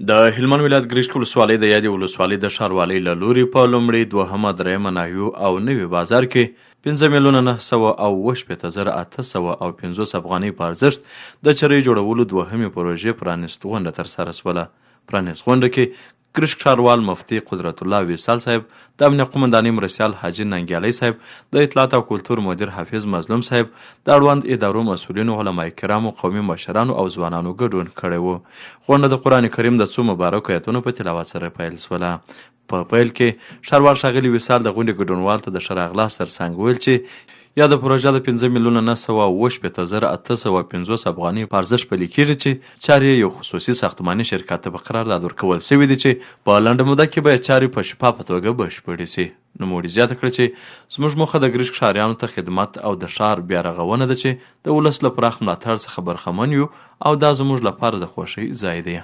د هلمند ولایت ګرشک ولسوالۍ د یادې ولسوالۍ د ښاروالۍ له لوري په لومړي، دوهمه، درېیمه ناحیو او نوي بازار کې 5,998,850 افغانۍ په ارزښت د چرۍ جوړولو دوهمې پروژې پرانیست غونډه ترسره شوله. پرانیست غونډه کې ګرشک ښاروال مفتي قدرت الله وصال صاحب، د امنیه قومندانۍ مرستیال حاجي ننګیالي صاحب، د اطلاعات او کلتور مدیر حافظ مظلوم صاحب، د اړوند ادارو مسؤلینو، علما کرامو، قومي مشرانو او ځوانانو ګډون کړی و. غونډه د قرآن کریم د څو مبارکو ایتونو په تلاوت سره پیل شوله. په پیل کې ښاروال ښاغلي وصال د غونډې ګډونوالو ته د ښه راغلاست ترڅنګ ویل چې یاده پروژه د 5,998,850 افغانۍ په ارزښت پلي کېږي چې چارې یو خصوصي ساختماني شرکت ته په قرارداد ورکول شوي دي چې په لنډه موده کې به چارې په شفافه توګه بشپړې شي. نوموړي زیاته کړه چې زموږ موخه د ګرشک ښاریانو ته خدمت او د ښار بیا رغونه ده چې د ولس له پراخ ملاتړ څخه برخمن یو او دا زموږ لپاره د خوښۍ ځای دی.